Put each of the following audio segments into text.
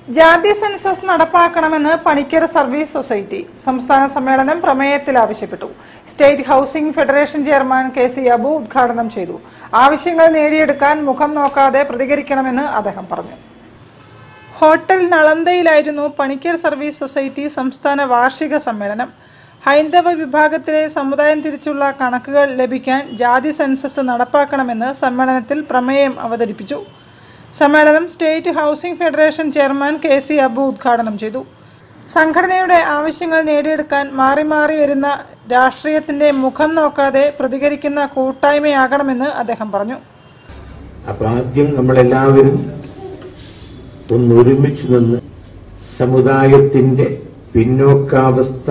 ജാതി സെൻസസ് നടപ്പാക്കണമെന്ന് Panicker service society സംസ്ഥാന സമ്മേളനം പ്രമേയത്തിൽ ആവശ്യപ്പെട്ടു. State housing federation chairman K C. Abu ഉദ്ഘാടനം ചെയ്തു. ആവശ്യങ്ങൾ നേടിയെടുക്കാൻ മുഖം നോക്കാതെ പ്രതികരിക്കണമെന്ന് അദ്ദേഹം പറഞ്ഞു. ഹോട്ടൽ നളന്തയിലായിരുന്നു പണിക്കർ സർവീസ് സൊസൈറ്റി സംസ്ഥാന വാർഷിക സമ്മേളനം. ഹൈന്ദവ വിഭാഗത്തിലെ സമുദായം തിരിച്ചുള്ള കണക്കുകൾ ലഭിക്കാൻ ജാതി സെൻസസ് നടപ്പാക്കണമെന്ന് സമ്മേളനത്തിൽ പ്രമേയം അവതരിപ്പിച്ചു. സമ്മേളനം state housing federation chairman K C. Abu ഉദ്ഘാടനം ചെയ്തു. സംഘടനയുടെ ആവശ്യങ്ങൾ നേടിയെടുക്കാൻ മാറി മാറി വരുന്ന രാഷ്ട്രീയത്തിന്റെ മുഖം നോക്കാതെ പ്രതികരിക്കുന്ന കൂട്ടായ്മയാകണമെന്ന് അദ്ദേഹം പറഞ്ഞു. അപ്പോൾ ആദ്യം നമ്മളെല്ലാവരും ഒന്നൊരുമിച്ച് നിന്ന് സമുദായത്തിന്റെ പിന്നോക്കാവസ്ഥ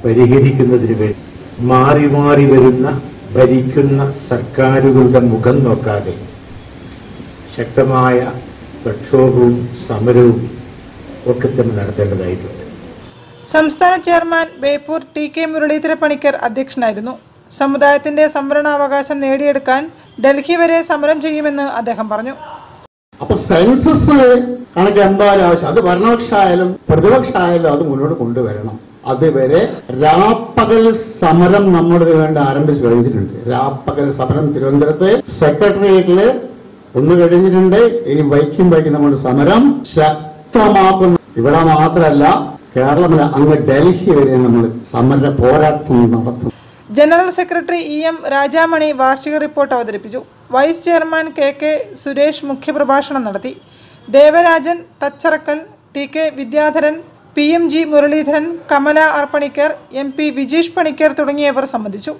പരിഹരിക്കുന്നതിന് വേണ്ടി മാറി മാറി വരുന്ന ഭരിക്കുന്ന സർക്കാരുകളുടെ മുഖം നോക്കാതെ ശക്തമായ പ്രക്ഷോഭവും സമരവും ഒക്കെ തന്നെ നടത്തേണ്ടതായിട്ടുണ്ട്. സംസ്ഥാന ചെയർമാൻ ബേപ്പൂർ ടി.കെ. മുരളീധര പണിക്കർ അധ്യക്ഷനായിരുന്നു. സമുദായത്തിന്റെ സംവരണാവകാശം നേടിയെടുക്കാൻ ഡൽഹി വരെ സമരം ചെയ്യുമെന്ന് അദ്ദേഹം പറഞ്ഞു. അപ്പൊ സെൻസസ് കണക്ക് എന്തായാലും ആവശ്യം, അത് ഭരണപക്ഷമായാലും പ്രതിപക്ഷമായാലും അത് മുന്നോട്ട് കൊണ്ടുവരണം. അതുവരെ രാപ്പകൽ സമരം നമ്മുടെ വേണ്ടി ആരംഭിച്ചു കഴിഞ്ഞിട്ടുണ്ട്. രാപ്പകൽ സമരം തിരുവനന്തപുരത്ത് സെക്രട്ടേറിയറ്റില് ഒന്ന് കഴിഞ്ഞിട്ടുണ്ട്. ഇനി വൈക്കും നമ്മുടെ സമരം ശക്തമാക്കുന്നു. ഇവിടെ മാത്രമല്ല, കേരളത്തിലെ അങ്ങ് ഡൽഹി വരെ നമ്മൾ സമര പോരാട്ടം നടത്തും. General secretary ഇ.എം. രാജാമണി വാർഷിക റിപ്പോർട്ട് അവതരിപ്പിച്ചു. Vice chairman K K. സുരേഷ് മുഖ്യപ്രഭാഷണം നടത്തി. Devarajan Thacharakkal, T K. Vidyadharan, P M G. Muraleedharan, Kamala R. Panicker, M P. Vijeesh Panicker തുടങ്ങിയവർ സംബന്ധിച്ചു.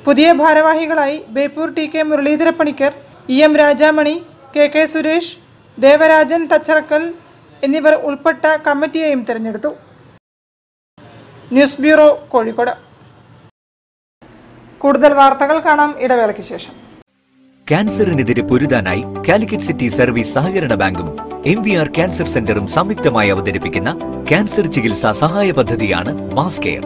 പുതിയ ഭാരവാഹികളായി Beypore T K. Muraleedhara Panicker, E M. Rajamani, K K. Suresh, Devarajan Thacharakkal എന്നിവർ ഉൾപ്പെട്ട കമ്മിറ്റിയെയും തിരഞ്ഞെടുത്തു. News bureau, Kozhikode. കൂടുതൽ വാർത്തകൾ കാണാം ഇടവേളയ്ക്ക് ശേഷം. ക്യാൻസറിനെതിരെ പൊരുതാനായി കാലിക്കറ്റ് സിറ്റി സർവീസ് സഹകരണ ബാങ്കും MVR ക്യാൻസർ സെന്ററും സംയുക്തമായി അവതരിപ്പിക്കുന്ന ക്യാൻസർ ചികിത്സാ സഹായ പദ്ധതിയാണ് മാസ് കെയർ.